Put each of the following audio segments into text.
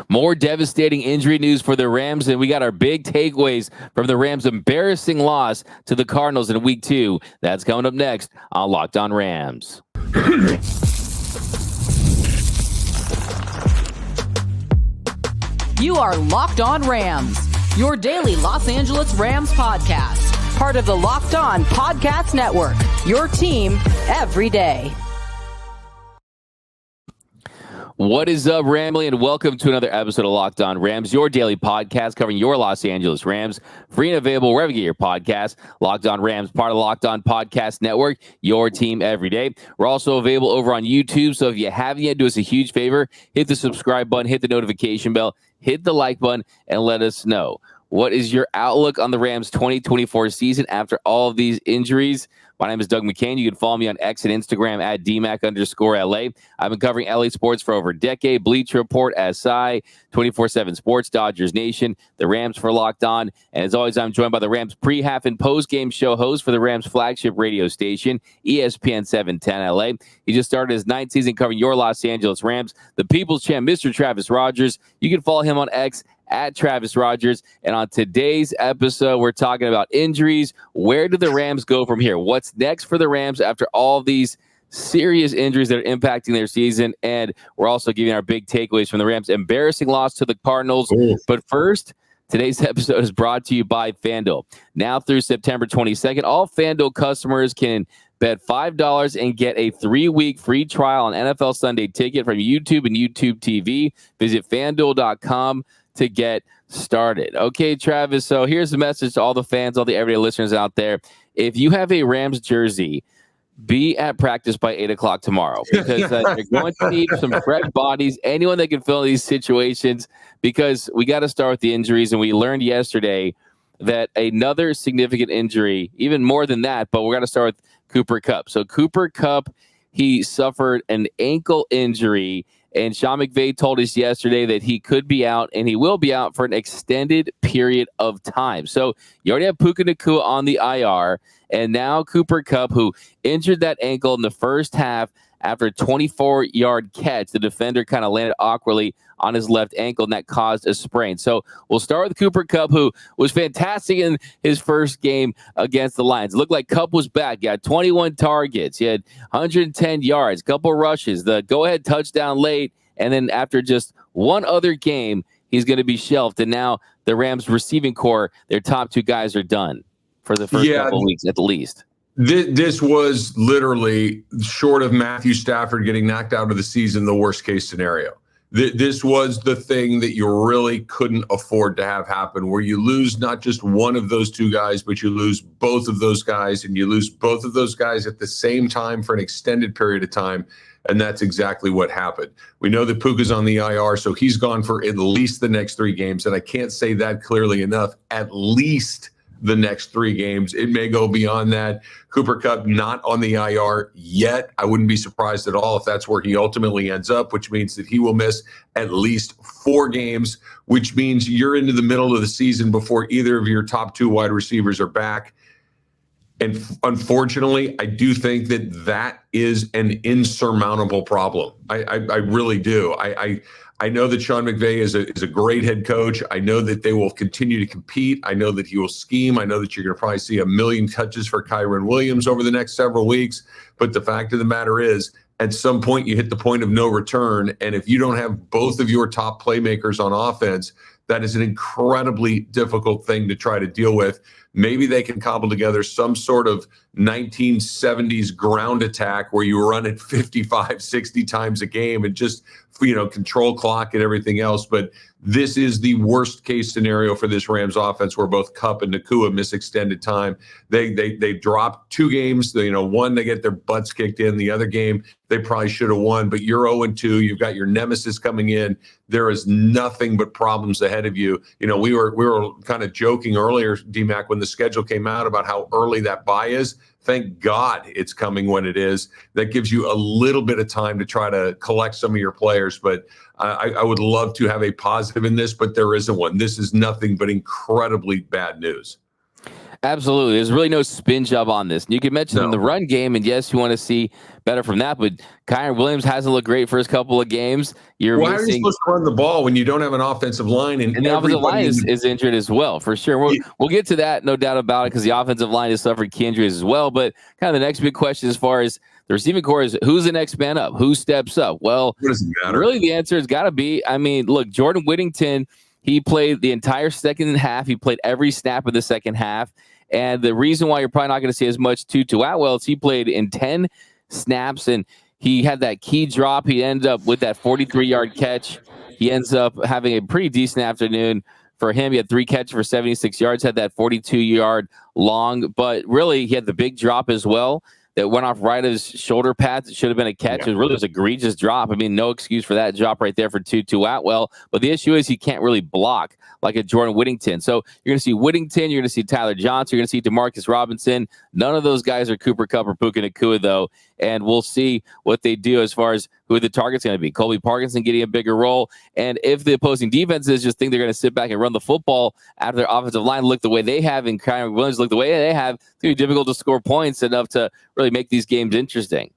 More devastating injury news for the Rams, and we got our big takeaways from the Rams' embarrassing loss to the Cardinals in Week 2. That's coming up next on Locked On Rams. You are Locked On Rams, your daily Los Angeles Rams podcast. Part of the Locked On Podcast Network, your team every day. What is up, Ramley, and welcome to another episode of Locked On Rams, your daily podcast covering your Los Angeles Rams. Free and available wherever you get your podcast. Locked On Rams, part of the Locked On Podcast Network, your team every day. We're also available over on YouTube, so if you haven't yet, do us a huge favor. Hit the subscribe button, hit the notification bell, hit the like button, and let us know. What is your outlook on the Rams 2024 season after all of these injuries? My name is Doug McCain. You can follow me on X and Instagram at DMAC_LA. I've been covering LA sports for over a decade. Bleacher Report, SI, 24/7 Sports, Dodgers Nation, the Rams for Locked On. And as always, I'm joined by the Rams pre-half and post-game show host for the Rams flagship radio station, ESPN 710 LA. He just started his 9th season covering your Los Angeles Rams, the People's Champ, Mr. Travis Rogers. You can follow him on X at Travis Rogers. And on today's episode, we're talking about injuries. Where do the Rams go from here? What's next for the Rams after all these serious injuries that are impacting their season? And we're also giving our big takeaways from the Rams' embarrassing loss to the Cardinals. But first, today's episode is brought to you by FanDuel. Now through September 22nd, all FanDuel customers can bet $5 and get a 3-week free trial on NFL Sunday Ticket from YouTube and YouTube TV. Visit FanDuel.com to get started. Okay, Travis, so here's the message to all the fans, all the everyday listeners out there. If you have a Rams jersey, be at practice by 8 o'clock tomorrow, because you're going to need some fresh bodies, anyone that can fill these situations, because we got to start with the injuries. And we learned yesterday that another significant injury, even more than that, but we're going to start with Cooper Kupp. So Cooper Kupp, he suffered an ankle injury, and Sean McVay told us yesterday that he could be out, and he will be out for an extended period of time. So you already have Puka Nacua on the IR, and now Cooper Kupp, who injured that ankle in the first half after a 24-yard catch. The defender kind of landed awkwardly on his left ankle, and that caused a sprain. So we'll start with Cooper Kupp, who was fantastic in his first game against the Lions. It looked like Kupp was back. He had 21 targets. He had 110 yards, a couple rushes, the go-ahead touchdown late, and then after just one other game, he's going to be shelved. And now the Rams receiving core, their top 2 guys are done for the first couple of weeks at the least. This was literally, short of Matthew Stafford getting knocked out of the season, the worst case scenario. This was the thing that you really couldn't afford to have happen, where you lose not just one of those 2 guys, but you lose both of those guys, and you lose both of those guys at the same time for an extended period of time. And that's exactly what happened. We know that Puka's on the IR, so he's gone for at least the next 3 games. And I can't say that clearly enough. At least the next 3 games. It may go beyond that. Cooper Kupp not on the IR yet. I wouldn't be surprised at all if that's where he ultimately ends up, which means that he will miss at least 4 games, which means you're into the middle of the season before either of your top 2 wide receivers are back. And unfortunately, I do think that is an insurmountable problem. I really do. I know that Sean McVay is a great head coach. I know that they will continue to compete. I know that he will scheme. I know that you're going to probably see 1 million touches for Kyren Williams over the next several weeks. But the fact of the matter is, at some point, you hit the point of no return. And if you don't have both of your top playmakers on offense, that is an incredibly difficult thing to try to deal with. Maybe they can cobble together some sort of 1970s ground attack where you run it 55, 60 times a game and just, control clock and everything else. But this is the worst case scenario for this Rams offense, where both Kupp and Nacua miss extended time. They dropped 2 games. One, they get their butts kicked in. The other game, they probably should have won. But you're 0-2. You've got your nemesis coming in. There is nothing but problems ahead of you. We were kind of joking earlier, DMAC, when the schedule came out about how early that bye is. Thank God it's coming when it is. That gives you a little bit of time to try to collect some of your players. But I would love to have a positive in this, but there isn't one. This is nothing but incredibly bad news. Absolutely. There's really no spin job on this. And you can mention the run game, and yes, you want to see better from that, but Kyren Williams hasn't looked great first couple of games. How are you supposed to run the ball when you don't have an offensive line? And the offensive line is injured as well, for sure. We'll get to that, no doubt about it, because the offensive line has suffered key injuries as well. But kind of the next big question as far as the receiving core is, who's the next man up? Who steps up? Well, what does it matter? Really the answer has got to be, look, Jordan Whittington, he played the entire second half. He played every snap of the second half. And the reason why you're probably not going to see as much Tutu Atwell is he played in 10 snaps, and he had that key drop. He ended up with that 43-yard catch. He ends up having a pretty decent afternoon for him. He had 3 catches for 76 yards, had that 42-yard long. But really, he had the big drop as well that went off right of his shoulder pads. It should have been a catch. Yeah. It really was an egregious drop. No excuse for that drop right there for Tutu Atwell. But the issue is he can't really block like a Jordan Whittington. So you're going to see Whittington. You're going to see Tyler Johnson. You're going to see DeMarcus Robinson. None of those guys are Cooper Kupp or Puka Nacua, though. And we'll see what they do as far as who the target's going to be. Colby Parkinson getting a bigger role. And if the opposing defenses just think they're going to sit back and run the football after their offensive line look the way they have and Kyren Williams look the way they have, it's going to be difficult to score points enough to really make these games interesting.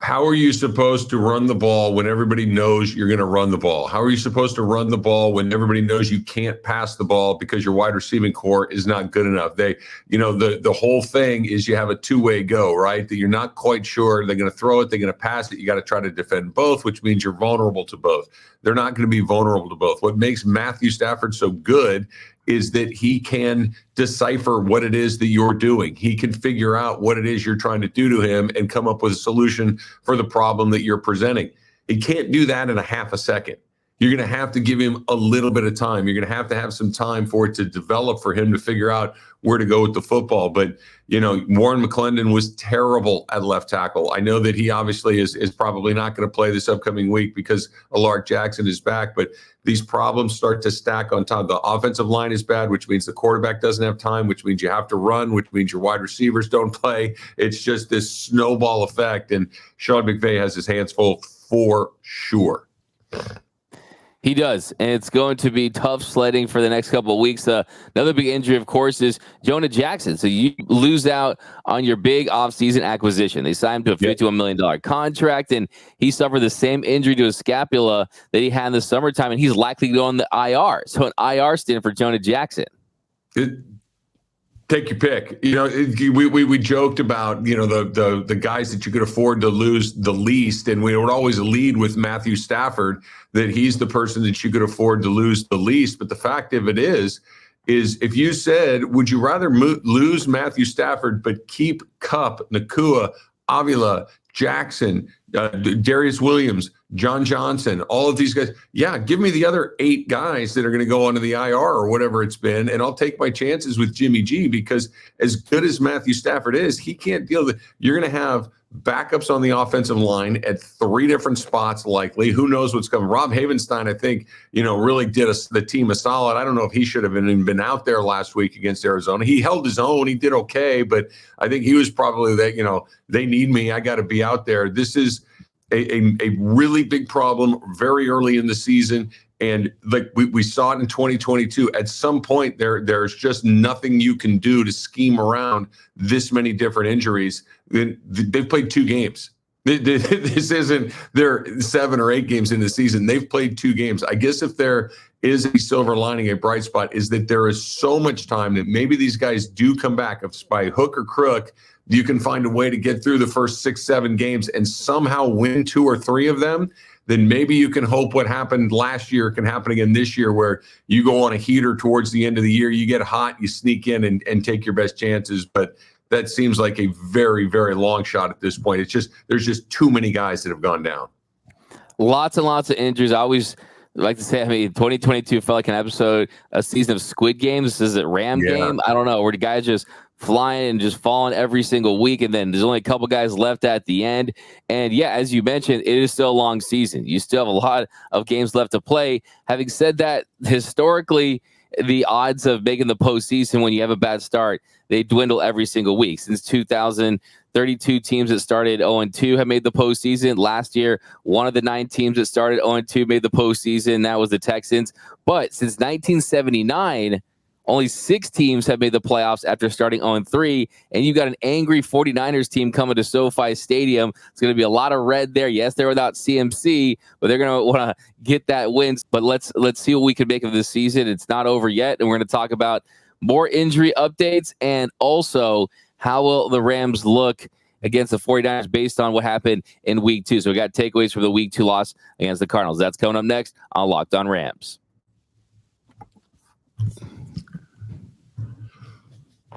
How are you supposed to run the ball when everybody knows you're going to run the ball? How are you supposed to run the ball when everybody knows you can't pass the ball because your wide receiving core is not good enough? The whole thing is you have a two-way go, right? That you're not quite sure they're going to throw it, they're going to pass it. You got to try to defend both, which means you're vulnerable to both. They're not going to be vulnerable to both. What makes Matthew Stafford so good is that he can decipher what it is that you're doing. He can figure out what it is you're trying to do to him and come up with a solution for the problem that you're presenting. He can't do that in a half a second. You're going to have to give him a little bit of time. You're going to have some time for it to develop for him to figure out where to go with the football. But, Warren McClendon was terrible at left tackle. I know that he obviously is probably not going to play this upcoming week because Alaric Jackson is back, but these problems start to stack on top. The offensive line is bad, which means the quarterback doesn't have time, which means you have to run, which means your wide receivers don't play. It's just this snowball effect, and Sean McVay has his hands full for sure. He does, and it's going to be tough sledding for the next couple of weeks. Another big injury, of course, is Jonah Jackson. So you lose out on your big offseason acquisition. They signed him to a $51 million contract, and he suffered the same injury to his scapula that he had in the summertime, and he's likely to go on the IR. So an IR stint for Jonah Jackson. Take your pick. We joked about, the guys that you could afford to lose the least. And we would always lead with Matthew Stafford, that he's the person that you could afford to lose the least. But the fact of it is if you said, would you rather lose Matthew Stafford, but keep Kupp, Nacua, Avila, Jackson, Darius Williams, John Johnson, all of these guys. Yeah, give me the other 8 guys that are going to go onto the IR or whatever it's been, and I'll take my chances with Jimmy G, because as good as Matthew Stafford is, he can't deal with it. You're going to have backups on the offensive line at 3 different spots likely. Who knows what's coming? Rob Havenstein, I think, really did the team a solid. I don't know if he should have been out there last week against Arizona. He held his own. He did okay, but I think he was probably that, they need me. I got to be out there. This is a really big problem very early in the season. And like we saw it in 2022, at some point there's just nothing you can do to scheme around this many different injuries. They've played 2 games. This isn't their 7 or 8 games in the season. They've played 2 games. I guess if there is a silver lining, a bright spot, is that there is so much time that maybe these guys do come back. If by hook or crook, you can find a way to get through the first 6, 7 games and somehow win 2 or 3 of them, then maybe you can hope what happened last year can happen again this year, where you go on a heater towards the end of the year, you get hot, you sneak in and take your best chances. But that seems like a very, very long shot at this point. There's just too many guys that have gone down. Lots and lots of injuries. I always like to say, 2022 felt like a season of Squid Games. This is a Ram game. I don't know, where the guys just flying and just falling every single week, and then there's only a couple guys left at the end. And yeah, as you mentioned, it is still a long season. You still have a lot of games left to play. Having said that, historically, the odds of making the postseason when you have a bad start, they dwindle every single week. Since 2000, 32 teams that started 0-2 have made the postseason. Last year, one of the 9 teams that started 0-2 made the postseason. That was the Texans. But since 1979, Only 6 teams have made the playoffs after starting 0-3, and you got an angry 49ers team coming to SoFi Stadium. It's going to be a lot of red there. Yes, they're without CMC, but they're going to want to get that win. But let's see what we can make of this season. It's not over yet, and we're going to talk about more injury updates and also how will the Rams look against the 49ers based on what happened in week 2. So we got takeaways from the week 2 loss against the Cardinals. That's coming up next on Locked On Rams.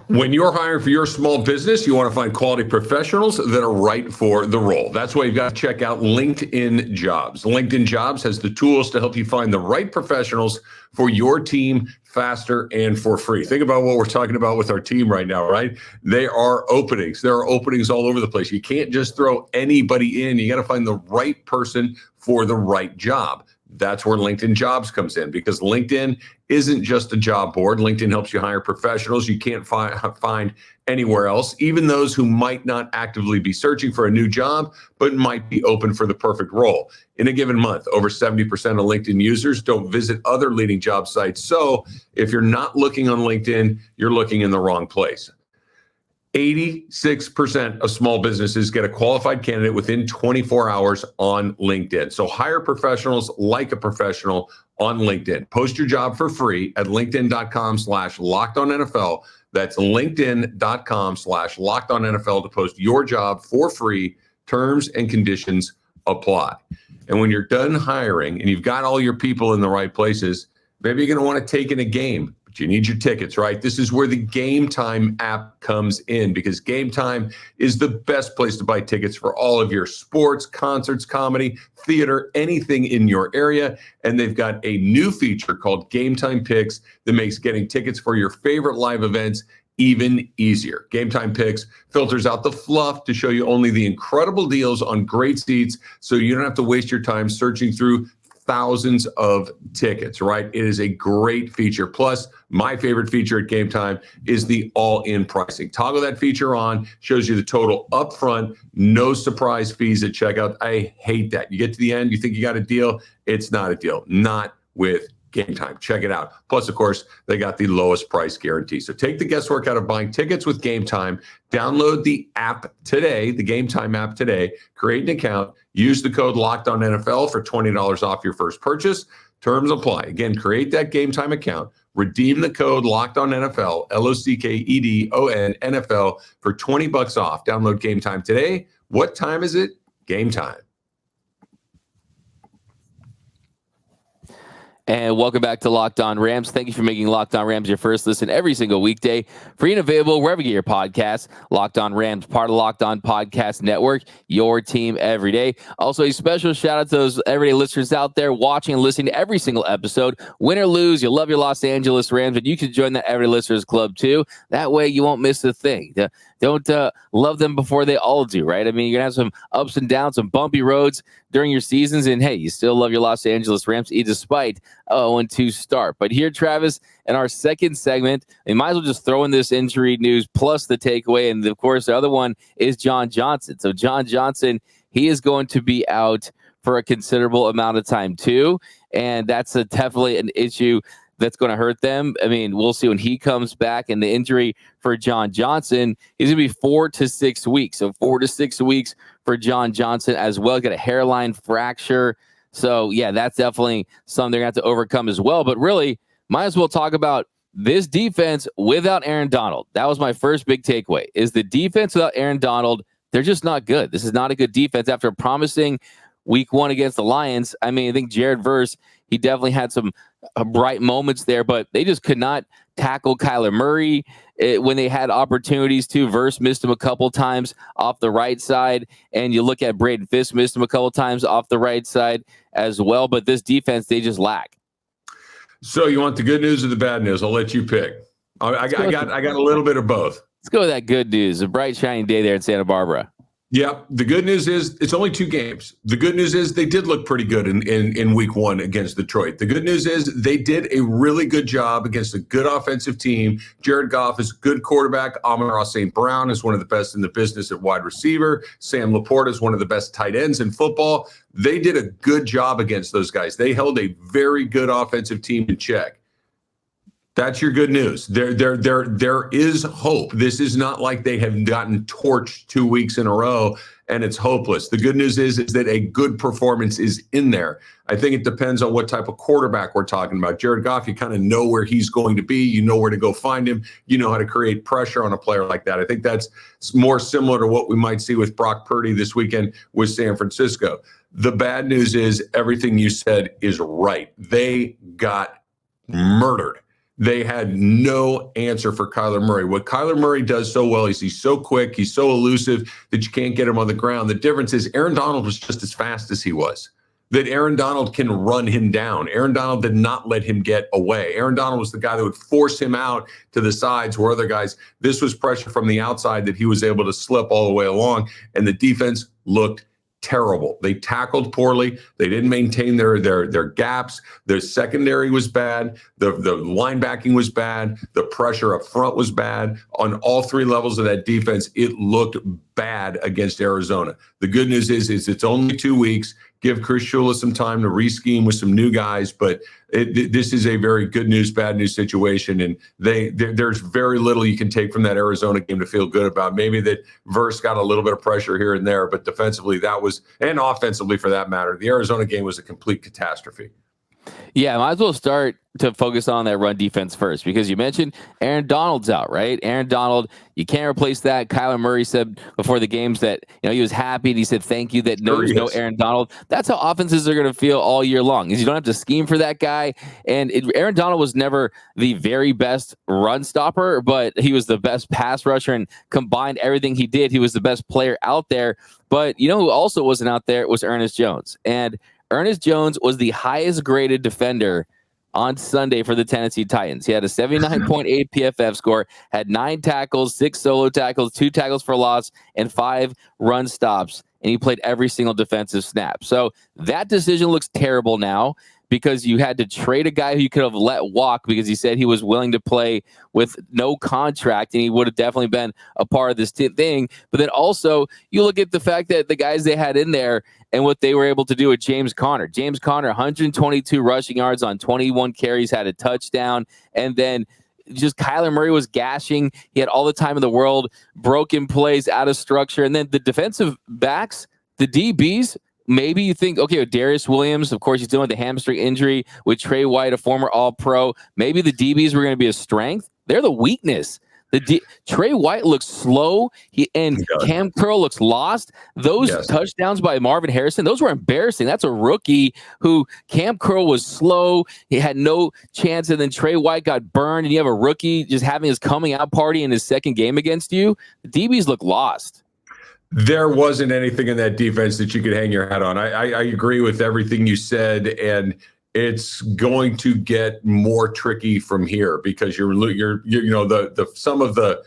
When you're hiring for your small business, you want to find quality professionals that are right for the role. That's why you've got to check out LinkedIn Jobs. LinkedIn Jobs has the tools to help you find the right professionals for your team faster and for free. Think about what we're talking about with our team right now, right? There are openings. There are openings all over the place. You can't just throw anybody in. You got to find the right person for the right job. That's where LinkedIn Jobs comes in, because LinkedIn isn't just a job board. LinkedIn helps you hire professionals you can't find anywhere else, even those who might not actively be searching for a new job, but might be open for the perfect role. In a given month, over 70% of LinkedIn users don't visit other leading job sites. So if you're not looking on LinkedIn, you're looking in the wrong place. 86% of small businesses get a qualified candidate within 24 hours on LinkedIn. So hire professionals like a professional on LinkedIn. Post your job for free at linkedin.com/lockedonnfl. That's linkedin.com/lockedonnfl to post your job for free. Terms and conditions apply. And when you're done hiring and you've got all your people in the right places, maybe you're going to want to take in a game. You need your tickets, right? This is where the Gametime app comes in, because Gametime is the best place to buy tickets for all of your sports, concerts, comedy, theater, anything in your area. And they've got a new feature called Gametime Picks that makes getting tickets for your favorite live events even easier. Gametime Picks filters out the fluff to show you only the incredible deals on great seats, so you don't have to waste your time searching through thousands of tickets, right? It is a great feature. Plus, my favorite feature at Gametime is the all-in pricing. Toggle that feature on, shows you the total upfront, no surprise fees at checkout. I hate that. You get to the end, you think you got a deal. It's not a deal. Not with Gametime. Check it out. Plus, of course, they got the lowest price guarantee. So take the guesswork out of buying tickets with Gametime. Download the app today, the Gametime app today. Create an account. Use the code LOCKEDONNFL for $20 off your first purchase. Terms apply. Again, create that Gametime account. Redeem the code LOCKEDONNFL, LOCKEDON NFL for $20 off. Download Gametime today. What time is it? Gametime. And welcome back to Locked On Rams. Thank you for making Locked On Rams your first listen every single weekday. Free and available wherever you get your podcasts. Locked On Rams, part of Locked On Podcast Network, your team every day. Also, a special shout out to those everyday listeners out there watching and listening to every single episode. Win or lose, you love your Los Angeles Rams, but you can join that Everyday Listeners Club too. That way you won't miss a thing. Don't love them before they all do, right? I mean, you're going to have some ups and downs, some bumpy roads during your seasons, and hey, you still love your Los Angeles Rams despite 0-2 start. But here, Travis, in our second segment, we might as well just throw in this injury news plus the takeaway, and of course, the other one is John Johnson. So John Johnson, he is going to be out for a considerable amount of time too, and that's definitely an issue that's going to hurt them. I mean, we'll see when he comes back. And the injury for John Johnson is going to be 4 to 6 weeks. So 4 to 6 weeks for John Johnson as well. Got a hairline fracture. So, yeah, that's definitely something they're going to have to overcome as well. But really, might as well talk about this defense without Aaron Donald. That was my first big takeaway, is the defense without Aaron Donald, they're just not good. This is not a good defense after promising week 1 against the Lions. I mean, I think Jared Verse, he definitely had some bright moments there, but they just could not tackle Kyler Murray when they had opportunities to. Verse missed him a couple times off the right side, and you look at Braden Fisk missed him a couple times off the right side as well. But this defense, they just lack. So you want the good news or the bad news? I'll let you pick. I got a little bit of both. Let's go with that good news. A bright, shining day there in Santa Barbara. Yeah, the good news is it's only 2 games. The good news is they did look pretty good in week 1 against Detroit. The good news is they did a really good job against a good offensive team. Jared Goff is a good quarterback. Amon-Ra St. Brown is one of the best in the business at wide receiver. Sam Laporta is one of the best tight ends in football. They did a good job against those guys. They held a very good offensive team in check. That's your good news. There is hope. This is not like they have gotten torched 2 weeks in a row and it's hopeless. The good news is that a good performance is in there. I think it depends on what type of quarterback we're talking about. Jared Goff, you kind of know where he's going to be. You know where to go find him. You know how to create pressure on a player like that. I think that's more similar to what we might see with Brock Purdy this weekend with San Francisco. The bad news is everything you said is right. They got murdered. They had no answer for Kyler Murray. What Kyler Murray does so well is he's so quick, he's so elusive that you can't get him on the ground. The difference is Aaron Donald was just as fast as he was. That Aaron Donald can run him down. Aaron Donald did not let him get away. Aaron Donald was the guy that would force him out to the sides where other guys, this was pressure from the outside that he was able to slip all the way along, and the defense looked terrible. They tackled poorly. They didn't maintain their gaps. Their secondary was bad. The linebacking was bad. The pressure up front was bad. On all three levels of that defense, it looked bad against Arizona. The good news is it's only 2 weeks. Give Chris Shula some time to re-scheme with some new guys, but this is a very good news, bad news situation, and there's very little you can take from that Arizona game to feel good about. Maybe that Verse got a little bit of pressure here and there, but defensively that was, and offensively for that matter, the Arizona game was a complete catastrophe. Yeah, might as well start to focus on that run defense first, because you mentioned Aaron Donald's out, right? Aaron Donald, you can't replace that. Kyler Murray said before the games that he was happy, and he said thank you that there's no Aaron Donald. That's how offenses are going to feel all year long, is you don't have to scheme for that guy. And Aaron Donald was never the very best run stopper, but he was the best pass rusher, and combined everything he did, he was the best player out there. But who also wasn't out there was Ernest Jones. And Ernest Jones was the highest graded defender on Sunday for the Tennessee Titans. He had a 79.8 PFF score, had 9 tackles, 6 solo tackles, 2 tackles for loss, and 5 run stops. And he played every single defensive snap. So that decision looks terrible now, because you had to trade a guy who you could have let walk because he said he was willing to play with no contract, and he would have definitely been a part of this thing. But then also you look at the fact that the guys they had in there and what they were able to do with James Conner. James Conner, 122 rushing yards on 21 carries, had a touchdown. And then just Kyler Murray was gashing. He had all the time in the world, broken plays, out of structure. And then the defensive backs, the DBs, maybe you think, okay, with Darius Williams, of course, he's dealing with the hamstring injury. With Trey White, a former All-Pro, maybe the DBs were going to be a strength. They're the weakness. Trey White looks slow, and Cam Curl looks lost. Those touchdowns by Marvin Harrison, those were embarrassing. That's a rookie who Cam Curl was slow. He had no chance, and then Trey White got burned, and you have a rookie just having his coming out party in his second game against you. The DBs look lost. There wasn't anything in that defense that you could hang your hat on. I agree with everything you said, and it's going to get more tricky from here, because you're the some of the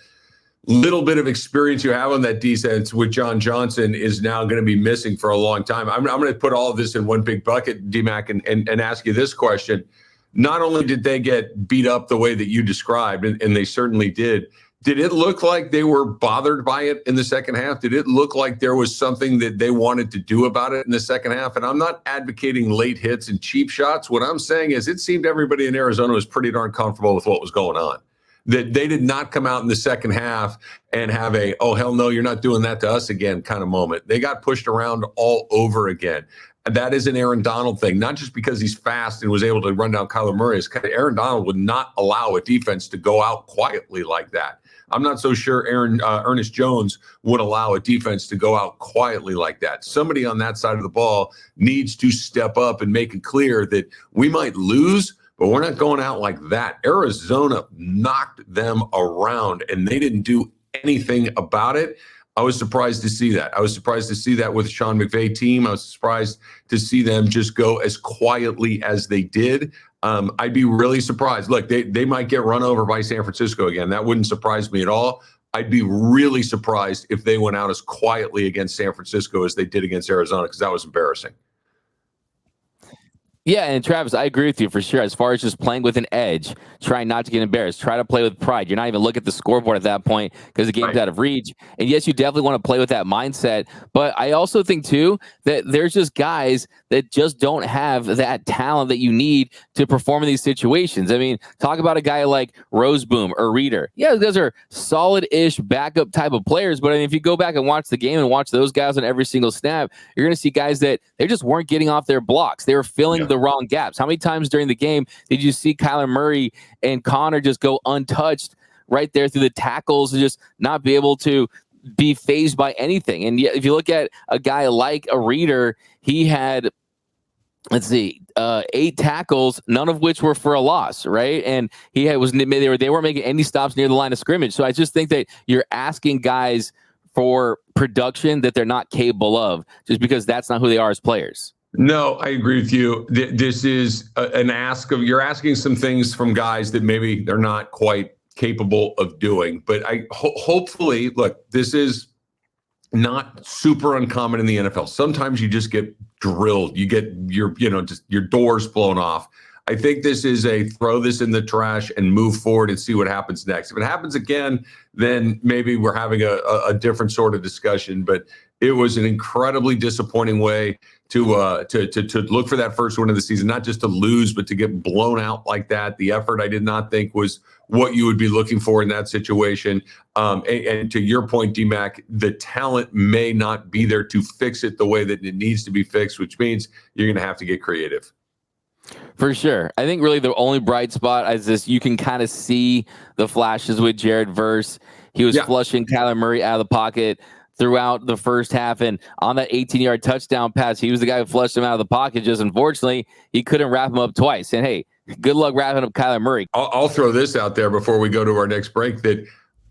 little bit of experience you have on that defense with John Johnson is now going to be missing for a long time. I'm going to put all of this in one big bucket, D-Mac, and ask you this question. Not only did they get beat up the way that you described, and they certainly did it look like they were bothered by it in the second half? Did it look like there was something that they wanted to do about it in the second half? And I'm not advocating late hits and cheap shots. What I'm saying is it seemed everybody in Arizona was pretty darn comfortable with what was going on. That they did not come out in the second half and have a, oh, hell no, you're not doing that to us again kind of moment. They got pushed around all over again. And that is an Aaron Donald thing, not just because he's fast and was able to run down Kyler Murray. Aaron Donald would not allow a defense to go out quietly like that. I'm not so sure Ernest Jones would allow a defense to go out quietly like that. Somebody on that side of the ball needs to step up and make it clear that we might lose, but we're not going out like that. Arizona knocked them around, and they didn't do anything about it. I was surprised to see that. I was surprised to see that with Sean McVay team. I was surprised to see them just go as quietly as they did. I'd be really surprised. Look, they might get run over by San Francisco again. That wouldn't surprise me at all. I'd be really surprised if they went out as quietly against San Francisco as they did against Arizona, because that was embarrassing. Yeah, and Travis, I agree with you for sure. As far as just playing with an edge, trying not to get embarrassed, try to play with pride. You're not even looking at the scoreboard at that point because the game's out of reach. And yes, you definitely want to play with that mindset. But I also think, too, that there's just guys that just don't have that talent that you need to perform in these situations. I mean, talk about a guy like Roseboom or Reeder. Yeah, those are solid-ish backup type of players. But I mean, if you go back and watch the game and watch those guys on every single snap, you're going to see guys that they just weren't getting off their blocks. They were filling the wrong gaps. How many times during the game did you see Kyler Murray and Connor just go untouched right there through the tackles and just not be able to be fazed by anything? And yet, if you look at a guy like a Reeder, he had, 8 tackles, none of which were for a loss, right? And they weren't making any stops near the line of scrimmage. So I just think that you're asking guys for production that they're not capable of just because that's not who they are as players. No, I agree with you. This is an ask of, you're asking some things from guys that maybe they're not quite capable of doing. But hopefully, look, this is not super uncommon in the NFL. Sometimes you just get drilled. You get your doors blown off. I think this is a throw this in the trash and move forward and see what happens next. If it happens again, then maybe we're having a different sort of discussion. But it was an incredibly disappointing way to look for that first win of the season, not just to lose, but to get blown out like that. The effort, I did not think, was what you would be looking for in that situation. And to your point, D-Mac, the talent may not be there to fix it the way that it needs to be fixed, which means you're going to have to get creative. For sure. I think really the only bright spot is this. You can kind of see the flashes with Jared Verse. He was flushing Kyler Murray out of the pocket throughout the first half. And on that 18-yard touchdown pass, he was the guy who flushed him out of the pocket. Just unfortunately, he couldn't wrap him up twice. And hey, good luck wrapping up Kyler Murray. I'll throw this out there before we go to our next break, that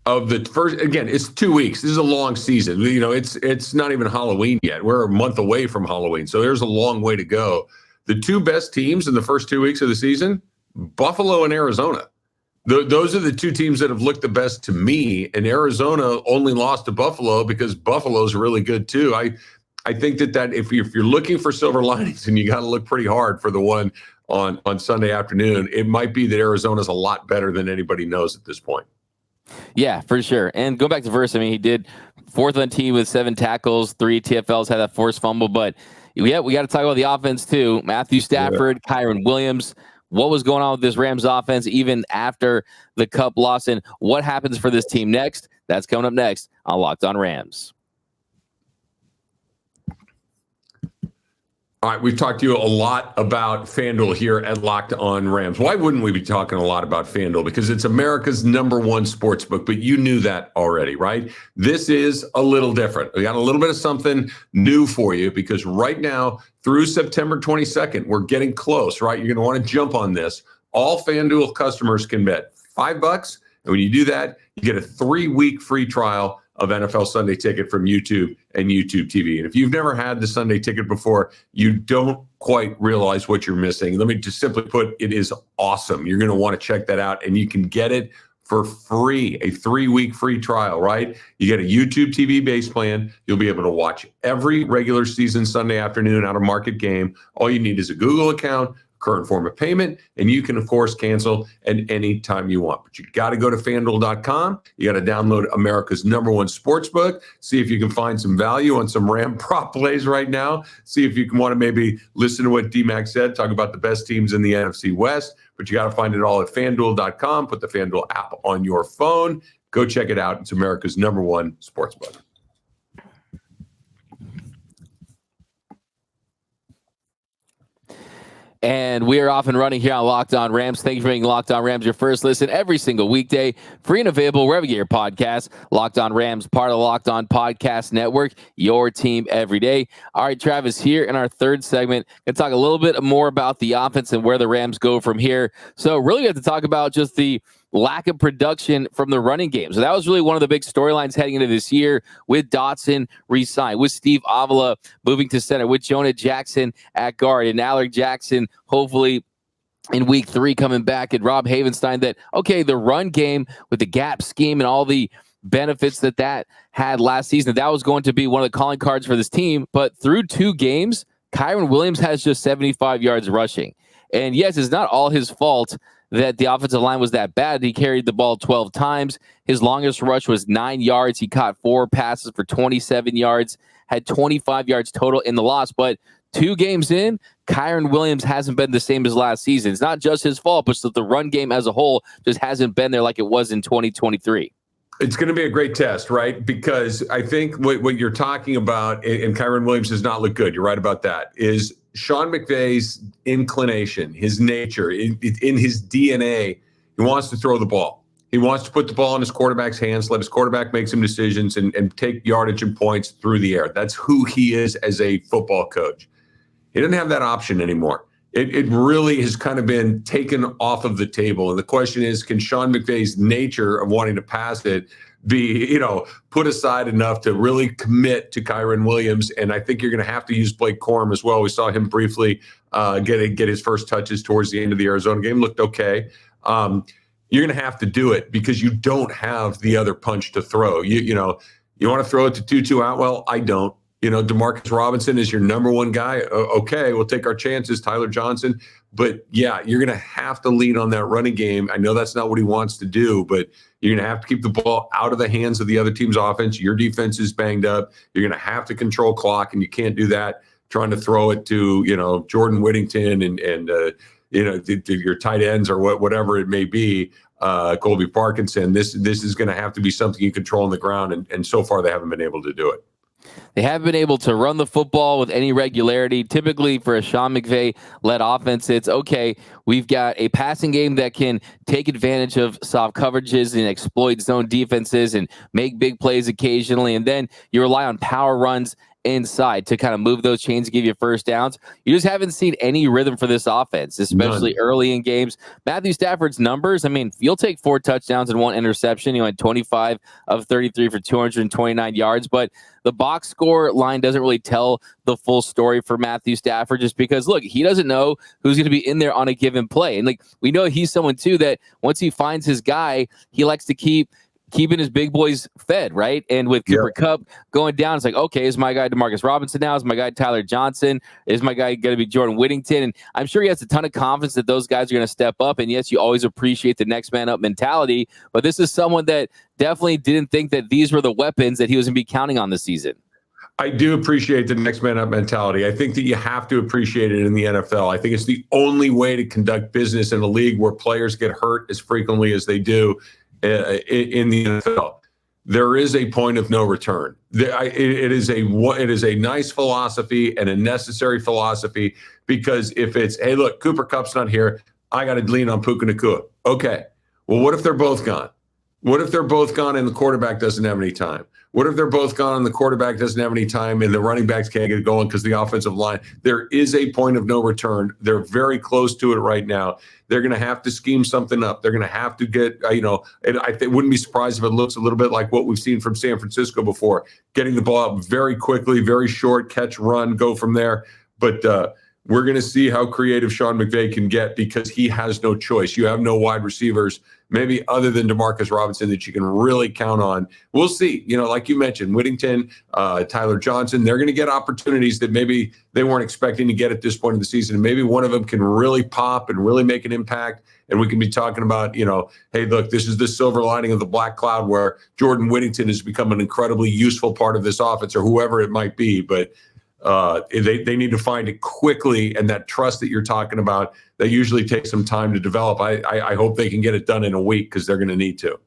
of the first, again, it's 2 weeks. This is a long season. You know, it's not even Halloween yet. We're a month away from Halloween. So there's a long way to go. The 2 best teams in the first 2 weeks of the season, Buffalo and Arizona. Those are the 2 teams that have looked the best to me, and Arizona only lost to Buffalo because Buffalo's really good too. I think that if you're looking for silver linings, and you got to look pretty hard for the one on Sunday afternoon, it might be that Arizona's a lot better than anybody knows at this point. Yeah, for sure. And go back to Verse. I mean, he did 4th on team with 7 tackles, 3 TFLs, had that forced fumble, but we got to talk about the offense too. Matthew Stafford, Kyron Williams. What was going on with this Rams offense even after the Kupp loss, and what happens for this team next? That's coming up next on Locked On Rams. All right, we've talked to you a lot about FanDuel here at Locked On Rams. Why wouldn't we be talking a lot about FanDuel? Because it's America's #1 sportsbook, but you knew that already, right? This is a little different. We got a little bit of something new for you, because right now through September 22nd, we're getting close, right? You're going to want to jump on this. All FanDuel customers can bet $5, and when you do that, you get a 3-week free trial of NFL Sunday Ticket from YouTube and YouTube TV. And if you've never had the Sunday Ticket before, you don't quite realize what you're missing. Let me just simply put, it is awesome. You're going to want to check that out, and you can get it for free, a 3-week free trial, right? You get a YouTube TV base plan. You'll be able to watch every regular season Sunday afternoon out of market game. All you need is a Google account, current form of payment, and you can, of course, cancel at any time you want. But you got to go to FanDuel.com. You got to download America's #1 sportsbook. See if you can find some value on some Ram prop plays right now. See if you can want to maybe listen to what D-Mac said, talk about the best teams in the NFC West. But you got to find it all at FanDuel.com. Put the FanDuel app on your phone. Go check it out. It's America's #1 sportsbook. And we are off and running here on Locked On Rams. Thank you for making Locked On Rams your first listen every single weekday. Free and available wherever you get your podcasts. Locked On Rams, part of the Locked On Podcast Network, your team every day. All right, Travis, here in our third segment, going to talk a little bit more about the offense and where the Rams go from here. So really have to talk about just the lack of production from the running game. So that was really one of the big storylines heading into this year, with Dotson re-signed, with Steve Avila moving to center, with Jonah Jackson at guard, and Alec Jackson hopefully in week 3 coming back, and Rob Havenstein, that, okay, the run game with the gap scheme and all the benefits that had last season, that was going to be one of the calling cards for this team. But through 2 games, Kyren Williams has just 75 yards rushing. And yes, it's not all his fault that the offensive line was that bad. He carried the ball 12 times. His longest rush was 9 yards. He caught 4 passes for 27 yards, had 25 yards total in the loss. But 2 games in, Kyren Williams hasn't been the same as last season. It's not just his fault, but the run game as a whole just hasn't been there like it was in 2023. It's going to be a great test, right? Because I think what you're talking about, and Kyren Williams does not look good, you're right about that, is Sean McVay's inclination, his nature, in his DNA. He wants to throw the ball. He wants to put the ball in his quarterback's hands, let his quarterback make some decisions and take yardage and points through the air. That's who he is as a football coach. He doesn't have that option anymore. It really has kind of been taken off of the table. And the question is, can Sean McVay's nature of wanting to pass it be, put aside enough to really commit to Kyren Williams? And I think you're going to have to use Blake Corum as well. We saw him briefly get his first touches towards the end of the Arizona game. Looked okay. You're going to have to do it because you don't have the other punch to throw. You want to throw it to Tutu Atwell? I don't. DeMarcus Robinson is your number one guy. Okay, we'll take our chances. Tyler Johnson. But, yeah, you're going to have to lean on that running game. I know that's not what he wants to do, but you're going to have to keep the ball out of the hands of the other team's offense. Your defense is banged up. You're going to have to control clock, and you can't do that trying to throw it to, Jordan Whittington and your tight ends or whatever it may be, Colby Parkinson. This is going to have to be something you control on the ground, and so far they haven't been able to do it. They haven't been able to run the football with any regularity. Typically, for a Sean McVay-led offense, it's okay, we've got a passing game that can take advantage of soft coverages and exploit zone defenses and make big plays occasionally, and then you rely on power runs inside to kind of move those chains and give you first downs. You just haven't seen any rhythm for this offense, especially early in games. Matthew Stafford's numbers, you'll take 4 touchdowns and 1 interception. He went 25 of 33 for 229 yards, but the box score line doesn't really tell the full story for Matthew Stafford just because, look, he doesn't know who's going to be in there on a given play. And we know he's someone too that once he finds his guy, he likes to keeping his big boys fed, right? And with Cooper Kupp going down, it's like, okay, is my guy DeMarcus Robinson now? Is my guy Tyler Johnson? Is my guy going to be Jordan Whittington? And I'm sure he has a ton of confidence that those guys are going to step up. And yes, you always appreciate the next man up mentality, but this is someone that definitely didn't think that these were the weapons that he was going to be counting on this season. I do appreciate the next man up mentality. I think that you have to appreciate it in the NFL. I think it's the only way to conduct business in a league where players get hurt as frequently as they do in the NFL. There is a point of no return. It is a nice philosophy and a necessary philosophy because if it's, hey, look, Cooper Kupp's not here, I got to lean on Puka Nacua. Okay, well, what if they're both gone? What if they're both gone and the quarterback doesn't have any time? What if they're both gone and the quarterback doesn't have any time and the running backs can't get going because the offensive line? There is a point of no return. They're very close to it right now. They're going to have to scheme something up. They're going to have to get, and I wouldn't be surprised if it looks a little bit like what we've seen from San Francisco before, getting the ball out very quickly, very short, catch, run, go from there. But we're going to see how creative Sean McVay can get because he has no choice. You have no wide receivers, maybe other than DeMarcus Robinson, that you can really count on. We'll see. Like you mentioned, Whittington, Tyler Johnson, they're going to get opportunities that maybe they weren't expecting to get at this point in the season. And maybe one of them can really pop and really make an impact. And we can be talking about, hey, look, this is the silver lining of the black cloud where Jordan Whittington has become an incredibly useful part of this offense or whoever it might be. But they need to find it quickly, and that trust that you're talking about, that usually takes some time to develop. I hope they can get it done in a week because they're going to need to.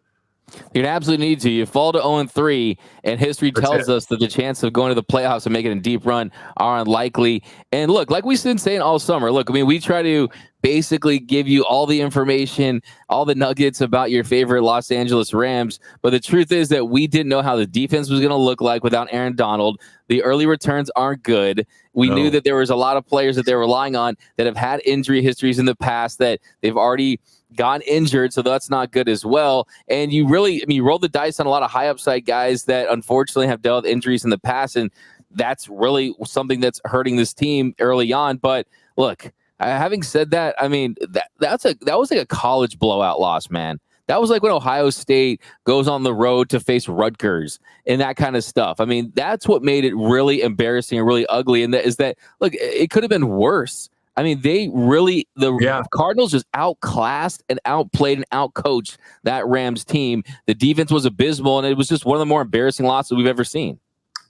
You're going to absolutely need to. You fall to 0-3, and history tells us that the chance of going to the playoffs and making a deep run are unlikely. And look, like we've been saying all summer, we try to basically give you all the information, all the nuggets about your favorite Los Angeles Rams. But the truth is that we didn't know how the defense was going to look like without Aaron Donald. The early returns aren't good. We knew that there was a lot of players that they're relying on that have had injury histories in the past that they've already gotten injured, so that's not good as well. And you roll the dice on a lot of high upside guys that unfortunately have dealt with injuries in the past, and that's really something that's hurting this team early on. But look, having said that, that was like a college blowout loss, man. That was like when Ohio State goes on the road to face Rutgers and that kind of stuff. I mean, that's what made it really embarrassing and really ugly. And that is that, look, it could have been worse. I mean, the Cardinals just outclassed and outplayed and outcoached that Rams team. The defense was abysmal, and it was just one of the more embarrassing losses we've ever seen.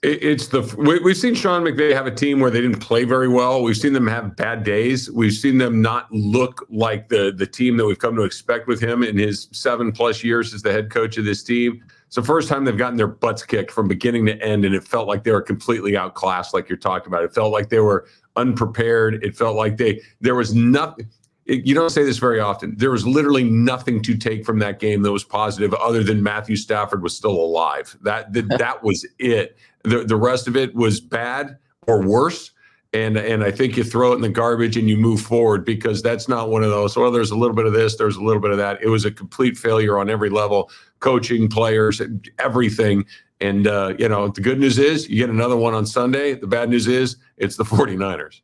We've seen Sean McVay have a team where they didn't play very well. We've seen them have bad days. We've seen them not look like the team that we've come to expect with him in his 7+ years as the head coach of this team. It's the first time they've gotten their butts kicked from beginning to end, and it felt like they were completely outclassed, like you're talking about. It felt like they were unprepared. It felt like there was nothing. You don't say this very often. There was literally nothing to take from that game that was positive other than Matthew Stafford was still alive. That was it. The rest of it was bad or worse. And I think you throw it in the garbage and you move forward, because that's not one of those, well, there's a little bit of this, there's a little bit of that. It was a complete failure on every level, coaching, players, everything. And, the good news is you get another one on Sunday. The bad news is it's the 49ers.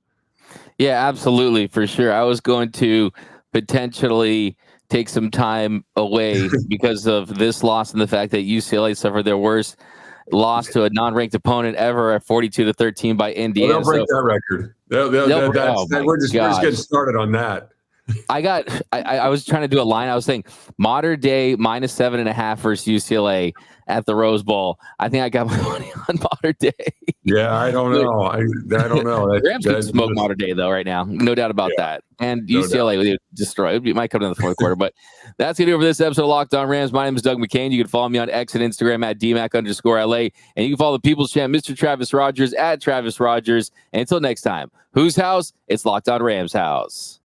Yeah, absolutely, for sure. I was going to potentially take some time away because of this loss and the fact that UCLA suffered their worst loss to a non-ranked opponent ever at 42-13 by Indiana. Well, they'll break that record. We're just getting started on that. I was trying to do a line. I was saying modern day -7.5 versus UCLA at the Rose Bowl. I think I got my money on modern day. Yeah, I don't know. I don't know. Rams could smoke modern day though right now, no doubt about that. And UCLA would destroy. It might come in the fourth quarter, but that's gonna do it for this episode of Locked On Rams. My name is Doug McCain. You can follow me on X and Instagram at DMAC_LA, and you can follow the People's Champ, Mr. Travis Rogers at Travis Rogers. And until next time, whose house? It's Locked On Rams house.